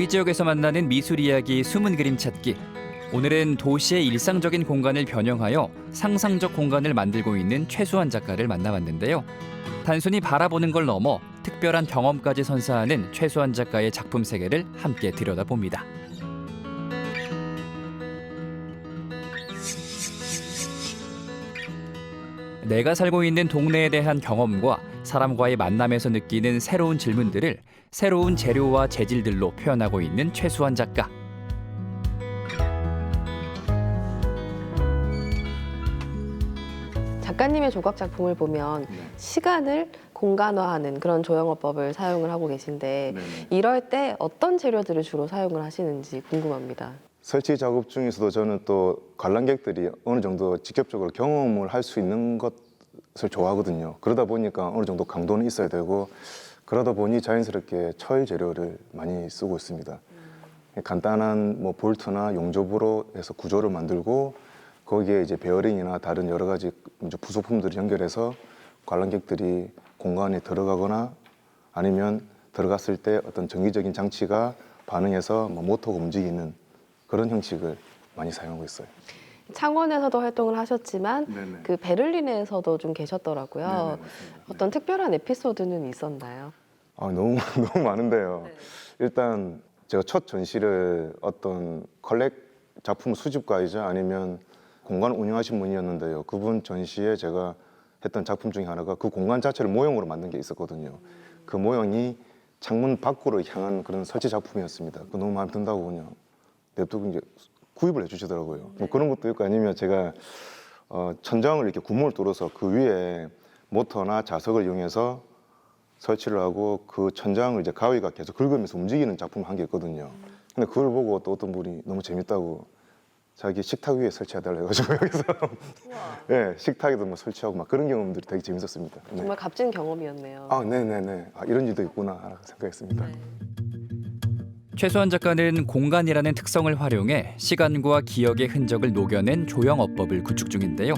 우리 지역에서 만나는 미술 이야기 숨은 그림 찾기. 오늘은 도시의 일상적인 공간을 변형하여 상상적 공간을 만들고 있는 최수환 작가를 만나봤는데요. 단순히 바라보는 걸 넘어 특별한 경험까지 선사하는 최수환 작가의 작품 세계를 함께 들여다봅니다. 내가 살고 있는 동네에 대한 경험과 사람과의 만남에서 느끼는 새로운 질문들을 새로운 재료와 재질들로 표현하고 있는 최수환 작가. 작가님의 조각 작품을 보면 시간을 공간화하는 그런 조형어법을 사용을 하고 계신데 이럴 때 어떤 재료들을 주로 사용을 하시는지 궁금합니다. 설치 작업 중에서도 저는 또 관람객들이 어느 정도 직접적으로 경험을 할 수 있는 것을 좋아하거든요. 그러다 보니까 어느 정도 강도는 있어야 되고 그러다 보니 자연스럽게 철 재료를 많이 쓰고 있습니다. 간단한 뭐 볼트나 용접으로 해서 구조를 만들고 거기에 이제 베어링이나 다른 여러 가지 이제 부속품들을 연결해서 관람객들이 공간에 들어가거나 아니면 들어갔을 때 어떤 정기적인 장치가 반응해서 뭐 모터가 움직이는 그런 형식을 많이 사용하고 있어요. 창원에서도 활동을 하셨지만 네네. 그 베를린에서도 좀 계셨더라고요. 네네, 맞습니다. 어떤 특별한 에피소드는 있었나요? 너무 너무 많은데요. 일단 제가 첫 전시를 어떤 컬렉 작품 수집가이자 아니면 공간 운영하신 분이었는데요. 그분 전시에 제가 했던 작품 중에 하나가 그 공간 자체를 모형으로 만든 게 있었거든요. 그 모형이 창문 밖으로 향한 그런 설치 작품이었습니다. 그 너무 마음에 든다고 그냥 냅두고 이제 구입을 해주시더라고요. 뭐 그런 것도 있고 아니면 제가 천장을 이렇게 구멍을 뚫어서 그 위에 모터나 자석을 이용해서 설치를 하고 그 천장을 이제 가위가 계속 긁으면서 움직이는 작품을 한 게 있거든요. 근데 그걸 보고 또 어떤 분이 너무 재밌다고 자기 식탁 위에 설치해달라 해가지고 여기서 네, 식탁에도 뭐 설치하고 막 그런 경험들이 되게 재밌었습니다. 네. 정말 값진 경험이었네요. 네네네. 이런 일도 있구나 생각했습니다. 최수환 작가는 공간이라는 특성을 활용해 시간과 기억의 흔적을 녹여낸 조형어법을 구축 중인데요.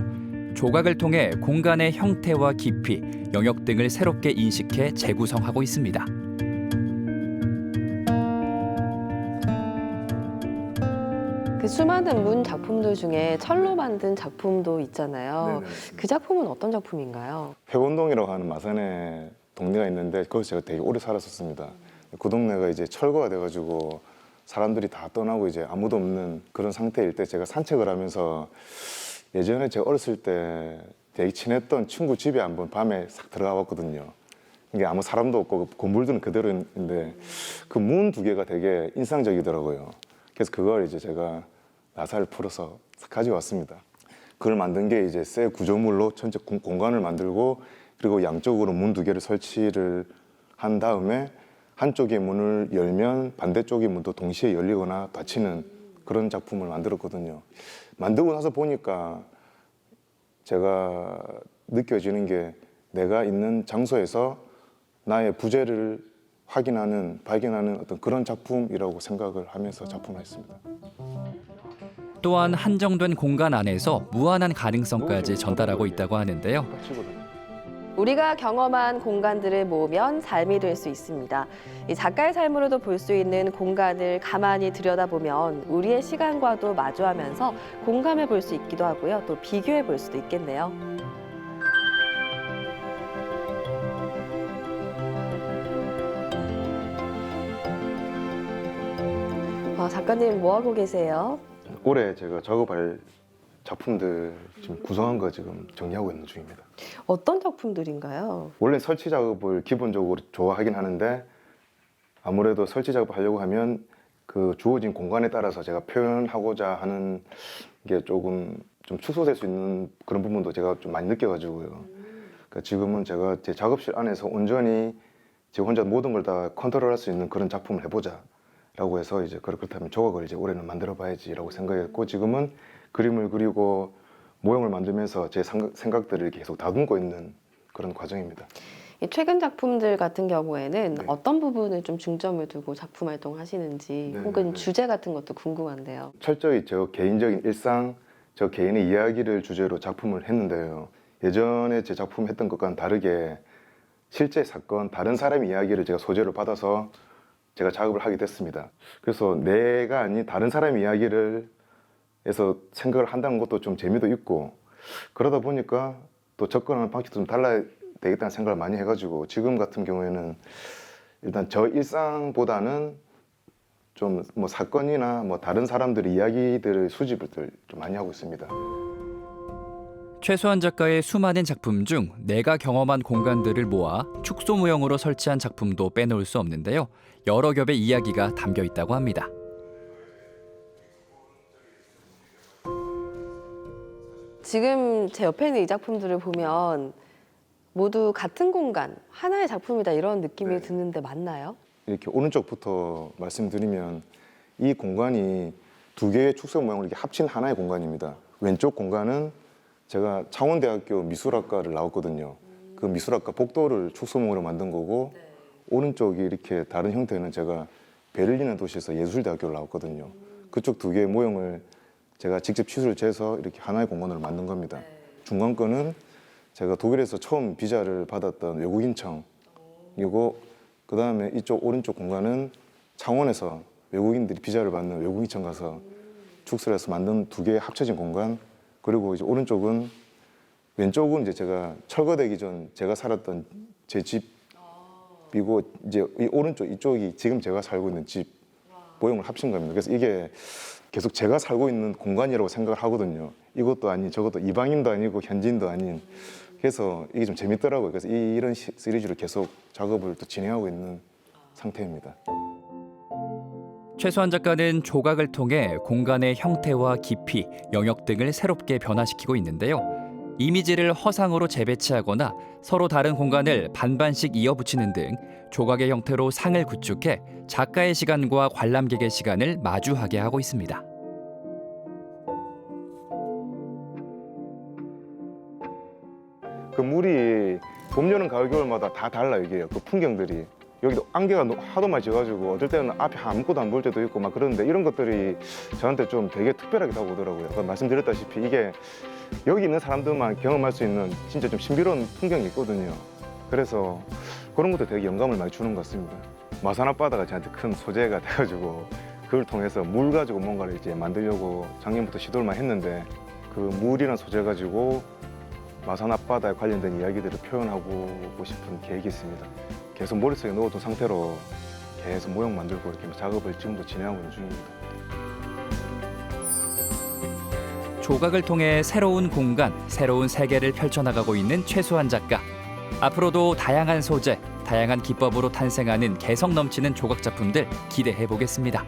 조각을 통해 공간의 형태와 깊이, 영역 등을 새롭게 인식해 재구성하고 있습니다. 그 수많은 문 작품들 중에 철로 만든 작품도 있잖아요. 네네, 맞습니다. 그 작품은 어떤 작품인가요? 회원동이라고 하는 마산에 동네가 있는데 거기서 제가 되게 오래 살았었습니다. 그 동네가 이제 철거가 돼가지고 사람들이 다 떠나고 이제 아무도 없는 그런 상태일 때 제가 산책을 하면서 예전에 제가 어렸을 때 되게 친했던 친구 집에 한번 밤에 싹 들어가 봤거든요. 이게 아무 사람도 없고 건물들은 그대로인데 그 문 두 개가 되게 인상적이더라고요. 그래서 그걸 이제 제가 나사를 풀어서 싹 가져왔습니다. 그걸 만든 게 이제 쇠 구조물로 전체 공간을 만들고 그리고 양쪽으로 문 두 개를 설치를 한 다음에 한쪽의 문을 열면 반대쪽의 문도 동시에 열리거나 닫히는 그런 작품을 만들었거든요. 만들고 나서 보니까 제가 느껴지는 게 내가 있는 장소에서 나의 부재를 발견하는 어떤 그런 작품이라고 생각을 하면서 작품을 했습니다. 또한 한정된 공간 안에서 무한한 가능성까지 전달하고 있다고 하는데요. 우리가 경험한 공간들을 모으면 삶이 될 수 있습니다. 이 작가의 삶으로도 볼 수 있는 공간을 가만히 들여다보면 우리의 시간과도 마주하면서 공감해 볼 수 있기도 하고요. 또 비교해 볼 수도 있겠네요. 작가님 뭐 하고 계세요? 올해 제가 작업할 작품들 지금 구성한 거 지금 정리하고 있는 중입니다. 어떤 작품들인가요? 원래 설치 작업을 기본적으로 좋아하긴 하는데 아무래도 설치 작업을 하려고 하면 그 주어진 공간에 따라서 제가 표현하고자 하는 게 조금 좀 축소될 수 있는 그런 부분도 제가 좀 많이 느껴가지고요. 그러니까 지금은 제가 제 작업실 안에서 온전히 제 혼자 모든 걸 다 컨트롤할 수 있는 그런 작품을 해보자 라고 해서 이제 그렇다면 조각을 이제 올해는 만들어 봐야지라고 생각했고 지금은 그림을 그리고 모형을 만들면서 제 생각들을 계속 다듬고 있는 그런 과정입니다. 이 최근 작품들 같은 경우에는 네. 어떤 부분을 좀 중점을 두고 작품 활동하시는지 네, 혹은 네, 네. 주제 같은 것도 궁금한데요. 철저히 저 개인적인 일상, 저 개인의 이야기를 주제로 작품을 했는데요. 예전에 제 작품 했던 것과는 다르게 실제 사건, 다른 사람의 이야기를 제가 소재로 받아서 제가 작업을 하게 됐습니다. 그래서 내가 아닌 다른 사람의 이야기를 해서 생각을 한다는 것도 좀 재미도 있고, 그러다 보니까 또 접근하는 방식도 좀 달라야 되겠다는 생각을 많이 해가지고 지금 같은 경우에는 일단 저 일상보다는 좀 뭐 사건이나 뭐 다른 사람들의 이야기들을 수집을 좀 많이 하고 있습니다. 최수환 작가의 수많은 작품 중 내가 경험한 공간들을 모아 축소 모형으로 설치한 작품도 빼놓을 수 없는데요. 여러 겹의 이야기가 담겨 있다고 합니다. 지금 제 옆에 있는 이 작품들을 보면 모두 같은 공간, 하나의 작품이다 이런 느낌이 네. 드는데 맞나요? 이렇게 오른쪽부터 말씀드리면 이 공간이 두 개의 축소 모형을 이렇게 합친 하나의 공간입니다. 왼쪽 공간은 제가 창원대학교 미술학과를 나왔거든요. 그 미술학과 복도를 축소 모형으로 만든 거고, 오른쪽이 이렇게 다른 형태는 제가 베를린의 도시에서 예술대학교를 나왔거든요. 그쪽 두 개의 모형을 제가 직접 치수를 재서 이렇게 하나의 공간으로 만든 겁니다. 중간 거는 제가 독일에서 처음 비자를 받았던 외국인청이고, 그 다음에 이쪽 오른쪽 공간은 창원에서 외국인들이 비자를 받는 외국인청 가서 축소를 해서 만든 두 개의 합쳐진 공간, 그리고 이제 오른쪽은, 왼쪽은 이제 제가 철거되기 전 제가 살았던 제 집이고, 이제 이 오른쪽 이쪽이 지금 제가 살고 있는 집 모형을 합친 겁니다. 그래서 이게 계속 제가 살고 있는 공간이라고 생각을 하거든요. 이것도 아닌 저것도 이방인도 아니고 현지인도 아닌. 그래서 이게 좀 재밌더라고요. 그래서 이런 시리즈로 계속 작업을 또 진행하고 있는 상태입니다. 최수환 작가는 조각을 통해 공간의 형태와 깊이, 영역 등을 새롭게 변화시키고 있는데요. 이미지를 허상으로 재배치하거나 서로 다른 공간을 반반씩 이어붙이는 등 조각의 형태로 상을 구축해 작가의 시간과 관람객의 시간을 마주하게 하고 있습니다. 그 물이 봄, 여름, 가을, 겨울마다 다 달라요. 이게 그 풍경들이. 여기도 안개가 하도 많이 져가지고 어떨 때는 앞에 아무것도 안 보일 때도 있고 막 그러는데, 이런 것들이 저한테 좀 되게 특별하게 다가오더라고요. 아까 말씀드렸다시피 이게 여기 있는 사람들만 경험할 수 있는 진짜 좀 신비로운 풍경이 있거든요. 그래서 그런 것도 되게 영감을 많이 주는 것 같습니다. 마산 앞바다가 저한테 큰 소재가 돼가지고 그걸 통해서 물 가지고 뭔가를 이제 만들려고 작년부터 시도를 많이 했는데, 그 물이라는 소재 가지고 마산 앞바다에 관련된 이야기들을 표현하고 싶은 계획이 있습니다. 계속 머릿속에 넣어둔 상태로 계속 모형 만들고 이렇게 작업을 지금도 진행하고 있는 중입니다. 조각을 통해 새로운 공간, 새로운 세계를 펼쳐나가고 있는 최수환 작가. 앞으로도 다양한 소재, 다양한 기법으로 탄생하는 개성 넘치는 조각 작품들 기대해 보겠습니다.